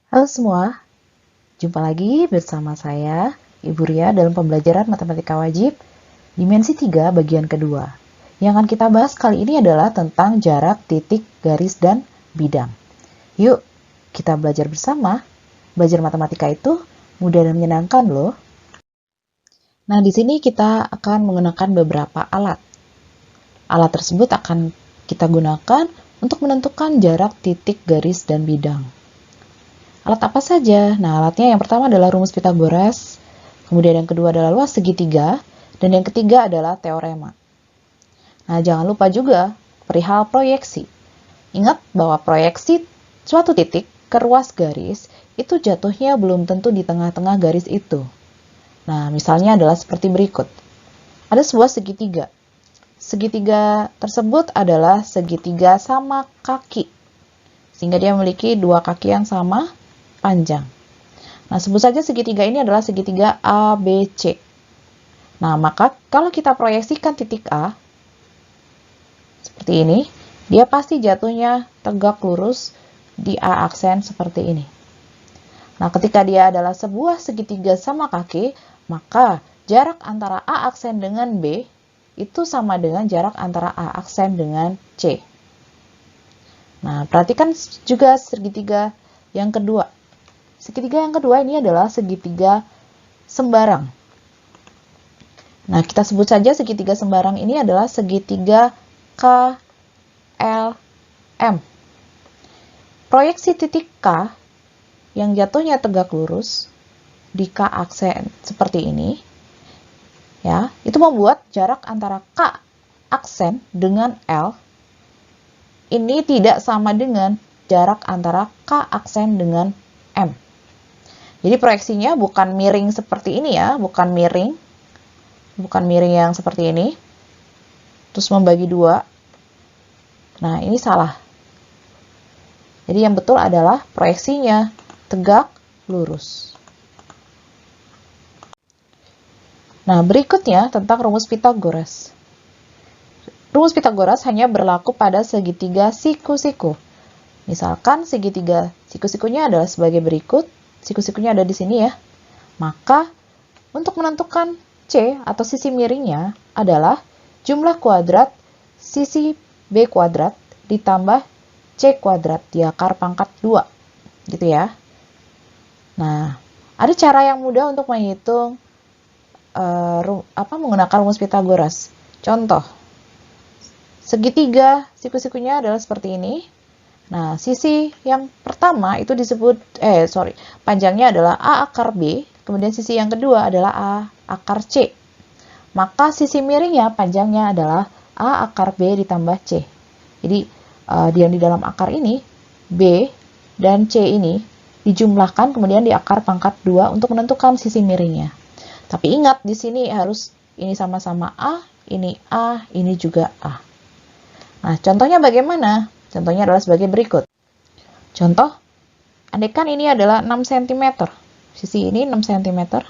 Halo semua, jumpa lagi bersama saya, Ibu Ria dalam pembelajaran Matematika Wajib, Dimensi 3 bagian kedua. Yang akan kita bahas kali ini adalah tentang jarak, titik, garis, dan bidang. Yuk, kita belajar bersama. Belajar matematika itu mudah dan menyenangkan loh. Nah, di sini kita akan menggunakan beberapa alat. Alat tersebut akan kita gunakan untuk menentukan jarak, titik, garis, dan bidang. Alat apa saja? Nah, alatnya yang pertama adalah rumus Pythagoras, kemudian yang kedua adalah luas segitiga, dan yang ketiga adalah teorema. Nah, jangan lupa juga perihal proyeksi. Ingat bahwa proyeksi suatu titik ke ruas garis itu jatuhnya belum tentu di tengah-tengah garis itu. Nah, misalnya adalah seperti berikut. Ada sebuah segitiga. Segitiga tersebut adalah segitiga sama kaki, sehingga dia memiliki dua kaki yang sama panjang. Nah, sebut saja segitiga ini adalah segitiga ABC. Nah, maka kalau kita proyeksikan titik A, seperti ini, dia pasti jatuhnya tegak lurus di A aksen seperti ini. Nah, ketika dia adalah sebuah segitiga sama kaki, maka jarak antara A aksen dengan B itu sama dengan jarak antara A aksen dengan C. Nah, perhatikan juga segitiga yang kedua. Segitiga yang kedua ini adalah segitiga sembarang. Nah, kita sebut saja segitiga sembarang ini adalah segitiga KLM. Proyeksi titik K yang jatuhnya tegak lurus di K aksen seperti ini, ya, itu membuat jarak antara K aksen dengan L ini tidak sama dengan jarak antara K aksen dengan M. Jadi proyeksinya bukan miring seperti ini ya, bukan miring yang seperti ini, terus membagi dua. Nah, ini salah. Jadi yang betul adalah proyeksinya tegak lurus. Nah, berikutnya tentang rumus Pythagoras. Rumus Pythagoras hanya berlaku pada segitiga siku-siku. Misalkan segitiga siku-sikunya adalah sebagai berikut. Siku-sikunya ada di sini ya. Maka untuk menentukan C atau sisi miringnya adalah jumlah kuadrat sisi B kuadrat ditambah C kuadrat di akar pangkat 2. Gitu ya. Nah, ada cara yang mudah untuk menghitung menggunakan rumus Pythagoras. Contoh, segitiga siku-sikunya adalah seperti ini. Nah, sisi yang pertama itu disebut, panjangnya adalah A akar B, kemudian sisi yang kedua adalah A akar C. Maka sisi miringnya panjangnya adalah A akar B ditambah C. Jadi, yang di dalam akar ini, B dan C ini dijumlahkan kemudian di akar pangkat 2 untuk menentukan sisi miringnya. Tapi ingat, di sini harus ini sama-sama A, ini juga A. Nah, contohnya bagaimana? Contohnya adalah sebagai berikut. Contoh, andaikan ini adalah 6 cm. Sisi ini 6 cm.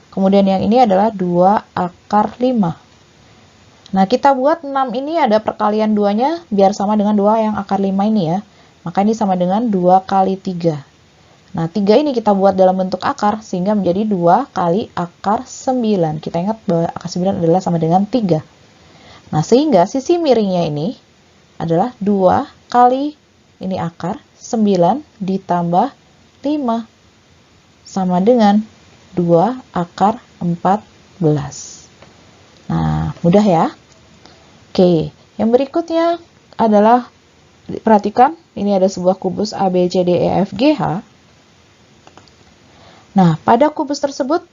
Kemudian yang ini adalah 2 akar 5. Nah, kita buat 6 ini ada perkalian 2-nya biar sama dengan 2 yang akar 5 ini ya. Maka ini sama dengan 2 kali 3. Nah, 3 ini kita buat dalam bentuk akar sehingga menjadi 2 kali akar 9. Kita ingat bahwa akar 9 adalah sama dengan 3. Nah, sehingga sisi miringnya ini adalah 2 kali ini akar 9 ditambah 5 sama dengan 2 akar 14. Nah, mudah ya. Oke, yang berikutnya adalah perhatikan, ini ada sebuah kubus A, B, C, D, E, F, G, H. Nah, pada kubus tersebut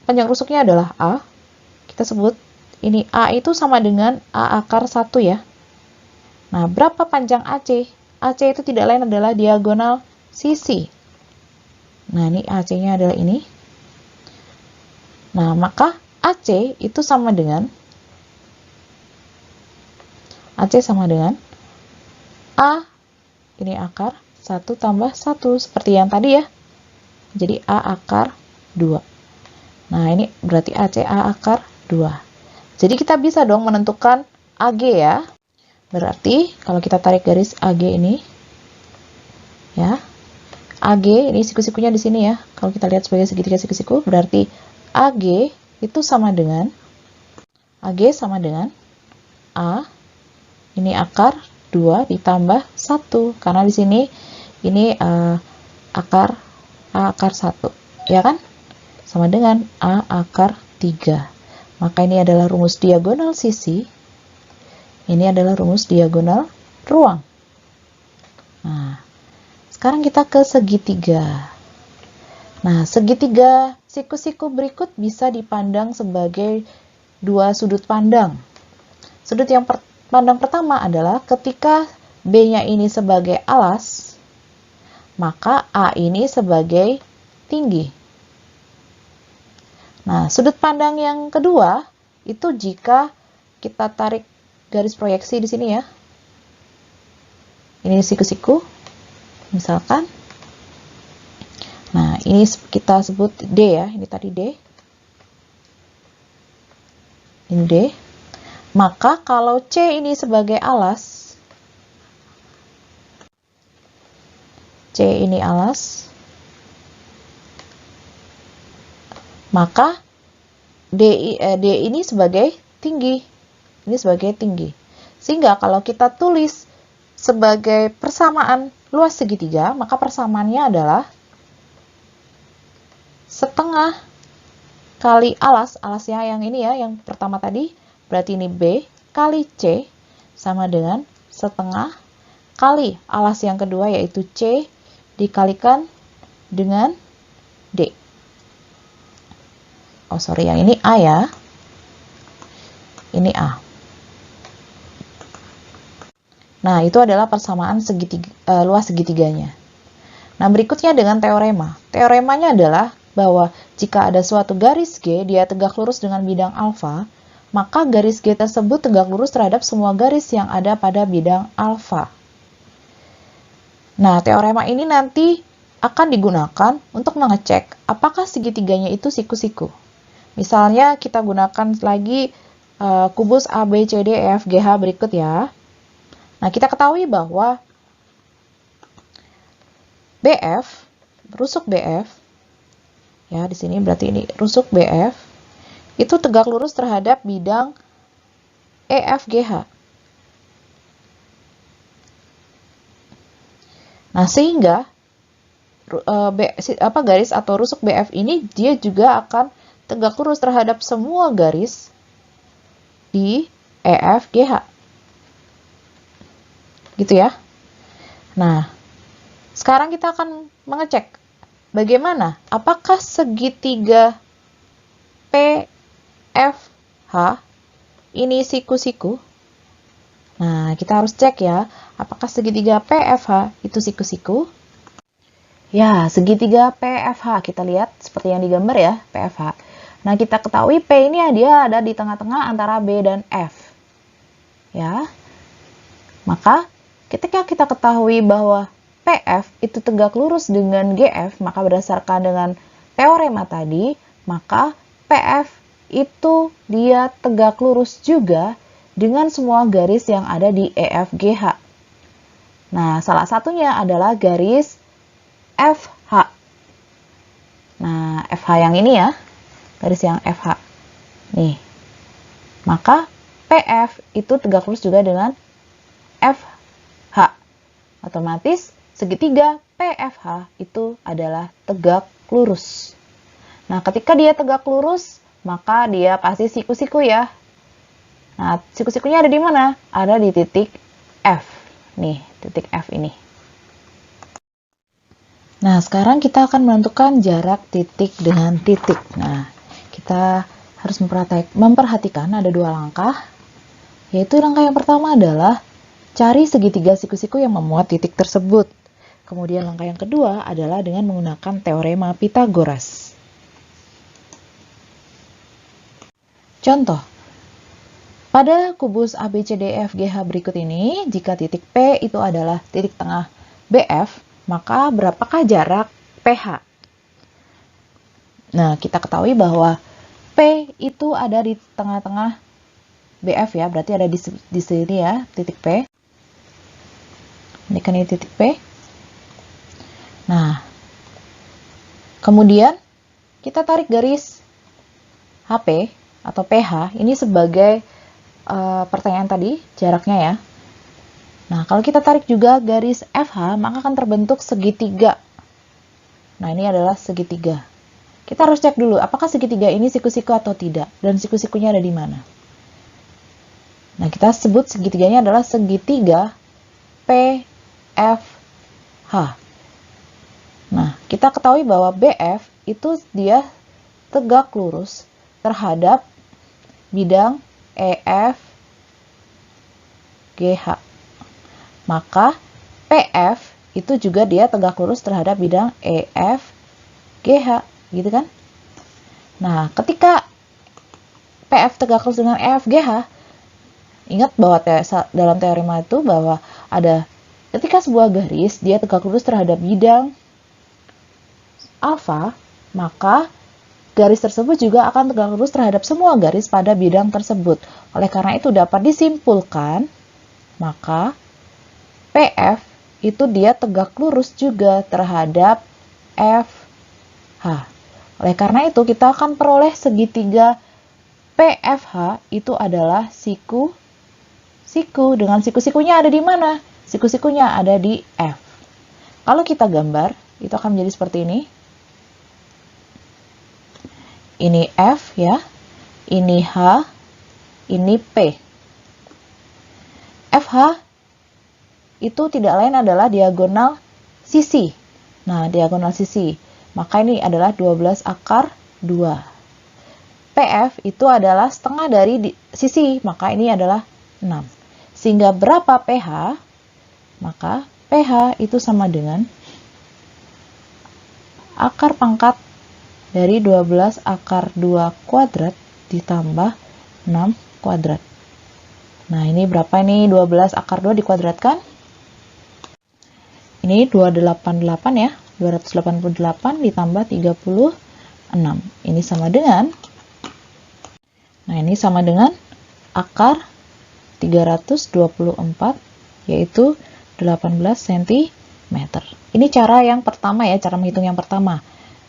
panjang rusuknya adalah A. Kita sebut ini A itu sama dengan A akar 1 ya. Nah, berapa panjang AC? AC itu tidak lain adalah diagonal sisi. Nah, ini AC-nya adalah ini. Nah, maka AC itu sama dengan A, ini akar 1 tambah 1, seperti yang tadi ya. Jadi A akar 2. Nah, ini berarti AC A akar 2. Jadi kita bisa dong menentukan AG ya. Berarti kalau kita tarik garis AG ini, ya, AG, ini siku-sikunya di sini ya. Kalau kita lihat sebagai segitiga siku-siku, berarti AG itu sama dengan A, ini akar 2 ditambah 1. Karena di sini ini akar A akar 1, ya kan? Sama dengan A akar 3. Maka ini adalah rumus diagonal sisi. Ini adalah rumus diagonal ruang. Nah, sekarang kita ke segitiga. Nah, segitiga siku-siku berikut bisa dipandang sebagai dua sudut pandang. Sudut yang pandang pertama adalah ketika B-nya ini sebagai alas, maka A ini sebagai tinggi. Nah, sudut pandang yang kedua itu jika kita tarik garis proyeksi di sini ya. Ini siku-siku, misalkan. Nah, ini kita sebut D ya, ini tadi D. Ini D. Maka kalau C ini sebagai alas, C ini alas, maka D ini sebagai tinggi. Ini sebagai tinggi. Sehingga kalau kita tulis sebagai persamaan luas segitiga, maka persamaannya adalah setengah kali alasnya yang ini ya, yang pertama tadi, berarti ini B kali C sama dengan setengah kali alas yang kedua yaitu C dikalikan dengan D. Oh sorry, yang ini A ya. Ini A. Nah, itu adalah persamaan luas segitiganya. Nah, berikutnya dengan teorema. Teoremanya adalah bahwa jika ada suatu garis G, dia tegak lurus dengan bidang alfa, maka garis G tersebut tegak lurus terhadap semua garis yang ada pada bidang alfa. Nah, teorema ini nanti akan digunakan untuk mengecek apakah segitiganya itu siku-siku. Misalnya kita gunakan lagi kubus A, B, C, D, E, F, G, H berikut ya. Nah, kita ketahui bahwa BF, rusuk BF, ya di sini berarti ini rusuk BF, itu tegak lurus terhadap bidang EFGH. Nah, sehingga garis atau rusuk BF ini dia juga akan tegak lurus terhadap semua garis di EFGH. Gitu ya. Nah, sekarang kita akan mengecek bagaimana apakah segitiga PFH ini siku-siku. Nah, kita harus cek ya, apakah segitiga PFH itu siku-siku. Ya, segitiga PFH kita lihat seperti yang digambar ya, PFH. Nah, kita ketahui P ini dia ada di tengah-tengah antara B dan F. Ya. Maka ketika kita ketahui bahwa PF itu tegak lurus dengan GF, maka berdasarkan dengan teorema tadi, maka PF itu dia tegak lurus juga dengan semua garis yang ada di EFGH. Nah, salah satunya adalah garis FH. Nah, FH yang ini ya, garis yang FH. Nih, maka PF itu tegak lurus juga dengan FH. Otomatis segitiga PFH itu adalah tegak lurus. Nah, ketika dia tegak lurus, maka dia pasti siku-siku ya. Nah, siku-sikunya ada di mana? Ada di titik F. Nih, titik F ini. Nah, sekarang kita akan menentukan jarak titik dengan titik. Nah, kita harus memperhatikan ada dua langkah. Yaitu langkah yang pertama adalah cari segitiga siku-siku yang memuat titik tersebut. Kemudian langkah yang kedua adalah dengan menggunakan teorema Pythagoras. Contoh, pada kubus ABCDEFGH berikut ini, jika titik P itu adalah titik tengah BF, maka berapakah jarak PH? Nah, kita ketahui bahwa P itu ada di tengah-tengah BF ya, berarti ada di sini ya, titik P. Ini kan ini titik P. Nah, Kemudian kita tarik garis HP atau PH, ini sebagai pertanyaan tadi, jaraknya ya. Nah, kalau kita tarik juga garis FH, maka akan terbentuk segitiga. Nah, ini adalah segitiga. Kita harus cek dulu, apakah segitiga ini siku-siku atau tidak, dan siku-sikunya ada di mana. Nah, kita sebut segitiganya adalah segitiga PFH. Nah, kita ketahui bahwa BF itu dia tegak lurus terhadap bidang EFGH. Maka PF itu juga dia tegak lurus terhadap bidang EFGH, gitu kan? Nah, ketika PF tegak lurus dengan EFGH, ingat bahwa dalam teorema itu bahwa ada ketika sebuah garis dia tegak lurus terhadap bidang alfa, maka garis tersebut juga akan tegak lurus terhadap semua garis pada bidang tersebut. Oleh karena itu dapat disimpulkan, maka PF itu dia tegak lurus juga terhadap FH. Oleh karena itu kita akan peroleh segitiga PFH itu adalah siku dengan siku-sikunya ada di mana? Siku-sikunya ada di F. Kalau kita gambar, itu akan menjadi seperti ini. Ini F ya, ini H, ini P. FH itu tidak lain adalah diagonal sisi. Nah, diagonal sisi. Maka ini adalah 12 akar 2. PF itu adalah setengah dari sisi, maka ini adalah 6. Sehingga berapa PH? Maka PH itu sama dengan akar pangkat dari 12 akar 2 kuadrat ditambah 6 kuadrat. Nah, ini berapa ini? 12 akar 2 dikuadratkan. Ini 288 ya. 288 ditambah 36. Ini sama dengan, nah ini sama dengan akar 324, yaitu 18 cm. Ini cara yang pertama ya, cara menghitung yang pertama.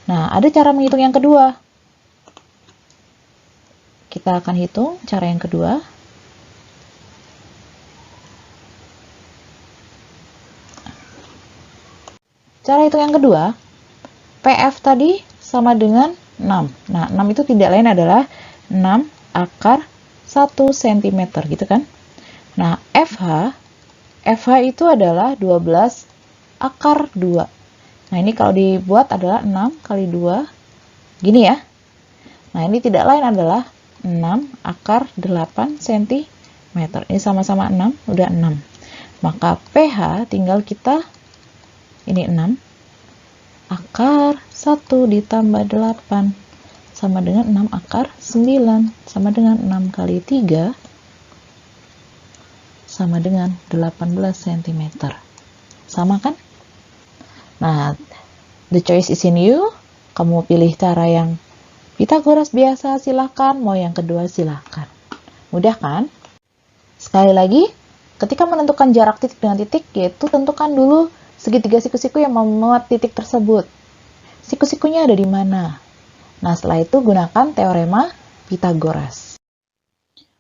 Nah, ada cara menghitung yang kedua. Kita akan hitung cara yang kedua. Cara hitung yang kedua, PF tadi sama dengan 6. Nah, 6 itu tidak lain adalah 6 akar 1 cm, gitu kan? Nah, FH itu adalah 12 akar 2. Nah, ini kalau dibuat adalah 6 kali 2, gini ya. Nah, ini tidak lain adalah 6 akar 8 cm. Ini sama-sama 6, udah 6. Maka PH tinggal kita, ini 6, akar 1 ditambah 8, sama dengan 6 akar 9, sama dengan 6 kali 3, sama dengan 18 cm. Sama kan? Nah, the choice is in you. Kamu pilih cara yang Pythagoras biasa, silahkan. Mau yang kedua, silahkan. Mudah kan? Sekali lagi, ketika menentukan jarak titik dengan titik, yaitu tentukan dulu segitiga siku-siku yang memuat titik tersebut. Siku-sikunya ada di mana? Nah, setelah itu gunakan teorema Pythagoras.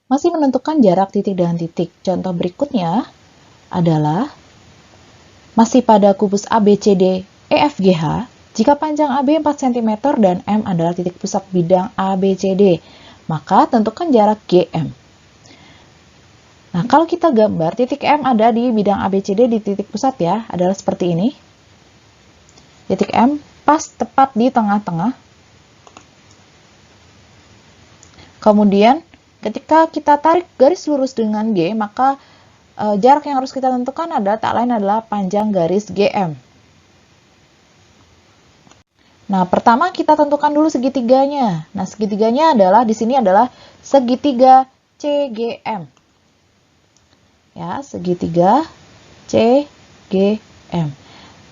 Masih menentukan jarak titik dengan titik. Contoh berikutnya adalah masih pada kubus ABCD EFGH, jika panjang AB 4 cm dan M adalah titik pusat bidang ABCD, maka tentukan jarak GM. Nah, kalau kita gambar, titik M ada di bidang ABCD di titik pusat ya, adalah seperti ini. Titik M pas tepat di tengah-tengah. Kemudian, ketika kita tarik garis lurus dengan G, maka jarak yang harus kita tentukan adalah tak lain adalah panjang garis GM. Nah, pertama kita tentukan dulu segitiganya. Nah, segitiganya adalah di sini adalah segitiga CGM. Ya, segitiga CGM.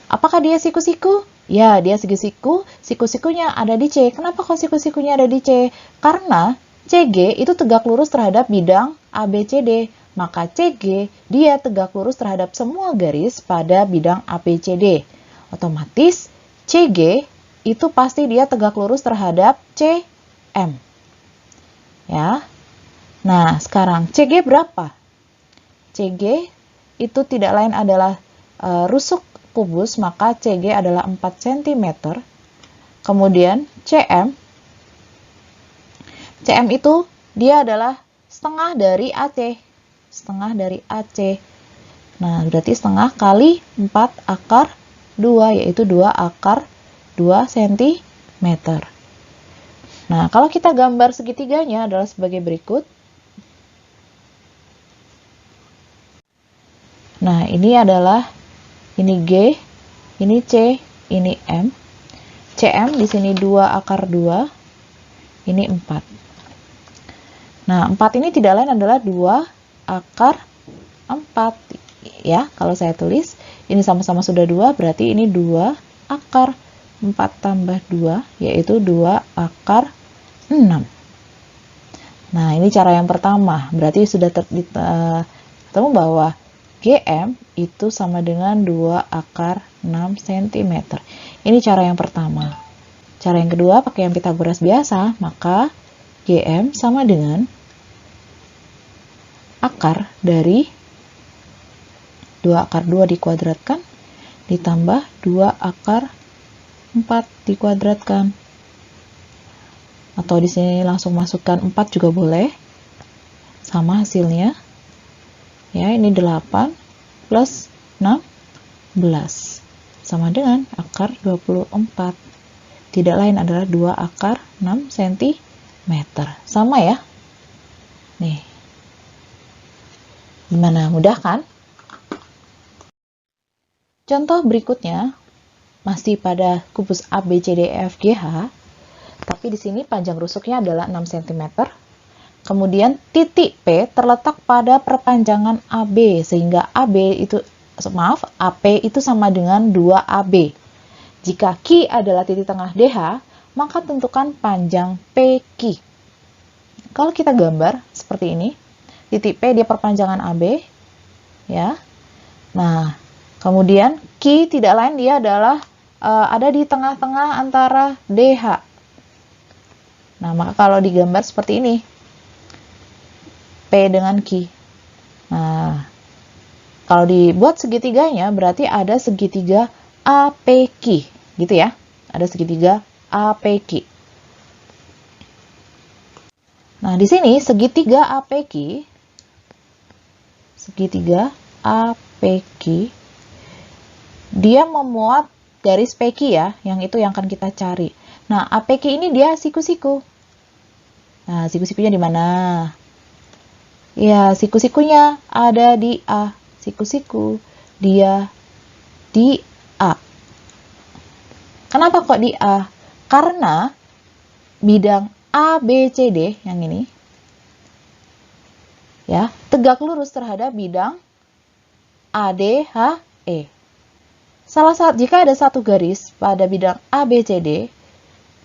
Apakah dia siku-siku? Ya, dia siku-siku. Siku-sikunya ada di C. Kenapa kok siku-sikunya ada di C? Karena CG itu tegak lurus terhadap bidang ABCD. Maka CG dia tegak lurus terhadap semua garis pada bidang ABCD. Otomatis CG itu pasti dia tegak lurus terhadap CM. Ya. Nah, sekarang CG berapa? CG itu tidak lain adalah rusuk kubus, maka CG adalah 4 cm. Kemudian CM itu dia adalah setengah dari AC. Setengah dari AC. Nah, berarti setengah kali 4 akar 2, yaitu 2 akar 2 cm. Nah, kalau kita gambar segitiganya adalah sebagai berikut. Nah, ini adalah ini G, ini C, ini M. CM di sini 2 akar 2, ini 4. Nah, 4 ini tidak lain adalah 2 akar 4. Ya, kalau saya tulis, ini sama-sama sudah 2, berarti ini 2 akar 4 tambah 2, yaitu 2 akar 6. Nah, ini cara yang pertama. Berarti sudah ketemu bahwa GM itu sama dengan 2 akar 6 cm. Ini cara yang pertama. Cara yang kedua, pakai yang Pitagoras biasa, maka GM sama dengan akar dari 2 akar 2 dikuadratkan ditambah 2 akar 4 dikuadratkan. Atau di sini langsung masukkan 4 juga boleh. Sama hasilnya. Ya, ini 8 plus 16 sama dengan akar 24. Tidak lain adalah 2 akar 6 cm. Sama ya. Nih. Gimana, mudah kan? Contoh berikutnya masih pada kubus A, B, C, D, E, F, G, H. Tapi di sini panjang rusuknya adalah 6 cm. Kemudian titik P terletak pada perpanjangan AB, sehingga AP itu sama dengan 2AB. Jika Q adalah titik tengah DH, maka tentukan panjang PQ. Kalau kita gambar seperti ini, titik P dia perpanjangan AB, ya. Nah, kemudian Q tidak lain dia adalah ada di tengah-tengah antara DH. Nah, maka kalau digambar seperti ini, P dengan Q. Nah, kalau dibuat segitiganya, berarti ada segitiga APQ, gitu ya. Ada segitiga APQ. Nah, di sini segitiga APQ, dia memuat garis PQ ya, yang itu yang akan kita cari. Nah, APQ ini dia siku-siku. Nah, siku-sikunya di mana? Ya, siku-sikunya ada di A. Siku-siku dia di A. Kenapa kok di A? Karena bidang ABCD yang ini ya, tegak lurus terhadap bidang ADHE. Jika ada satu garis pada bidang ABCD,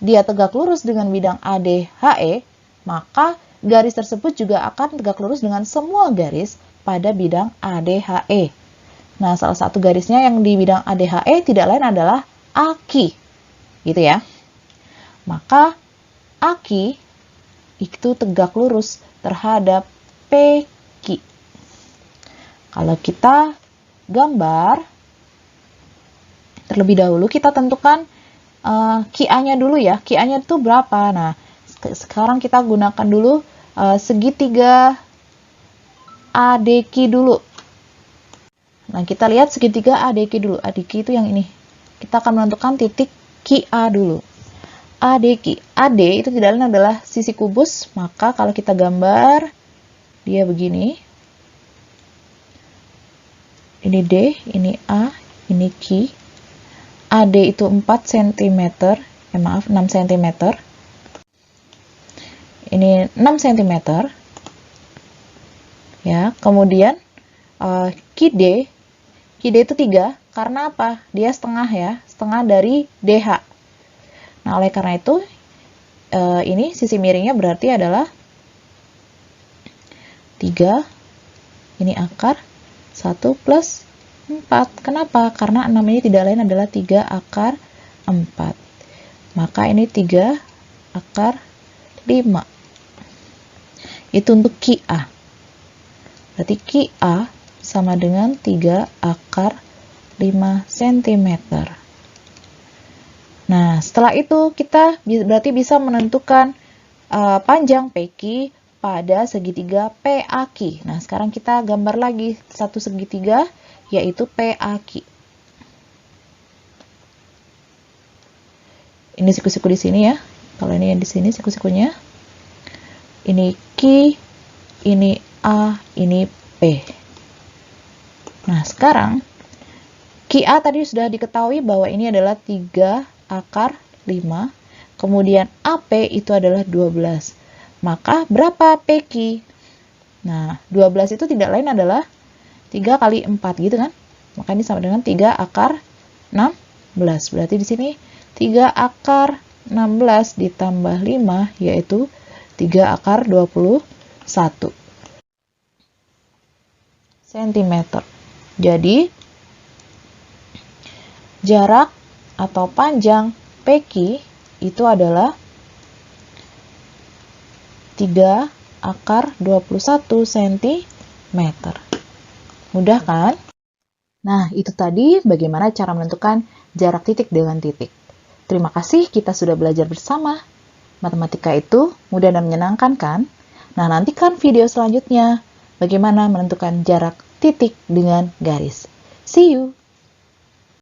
dia tegak lurus dengan bidang ADHE, maka garis tersebut juga akan tegak lurus dengan semua garis pada bidang ADHE. Nah, salah satu garisnya yang di bidang ADHE tidak lain adalah AQ. Gitu ya. Maka AQ itu tegak lurus terhadap PQ. Kalau kita gambar, terlebih dahulu kita tentukan QA-nya dulu ya. QA-nya itu berapa? Nah, sekarang kita gunakan dulu segitiga ADQ dulu. Nah, kita lihat segitiga ADQ dulu. ADQ itu yang ini. Kita akan menentukan titik QA dulu. ADQ. AD itu tidak lain adalah sisi kubus, maka kalau kita gambar, dia begini. Ini D, ini A, ini Q. AD itu 4 cm, 6 cm. Ini 6 cm. Ya, kemudian QD itu 3, karena apa? Dia setengah ya, setengah dari DH. Nah, oleh karena itu, ini sisi miringnya berarti adalah 3, ini akar, 1 plus 4. Kenapa? Karena 6 ini tidak lain adalah 3 akar 4. Maka ini 3 akar 5. Itu untuk QA. Berarti QA sama dengan 3 akar 5 cm. Nah, setelah itu kita berarti bisa menentukan panjang PQ pada segitiga PAQ. Nah, sekarang kita gambar lagi satu segitiga, yaitu PAQ. Ini siku-siku di sini ya. Kalau ini yang di sini siku-sikunya. Ini Q, ini A, ini P. Nah, sekarang QA tadi sudah diketahui bahwa ini adalah 3 akar 5. Kemudian AP itu adalah 12. Maka berapa PQ? Nah, 12 itu tidak lain adalah 3 kali 4 gitu kan? Maka ini sama dengan 3 akar 16. Berarti di sini 3 akar 16 ditambah 5 yaitu 3 akar 21 cm. Jadi, jarak atau panjang PQ itu adalah 3 akar 21 cm. Mudah kan? Nah, itu tadi bagaimana cara menentukan jarak titik dengan titik. Terima kasih kita sudah belajar bersama. Matematika itu mudah dan menyenangkan kan? Nah, nantikan video selanjutnya bagaimana menentukan jarak titik dengan garis. See you!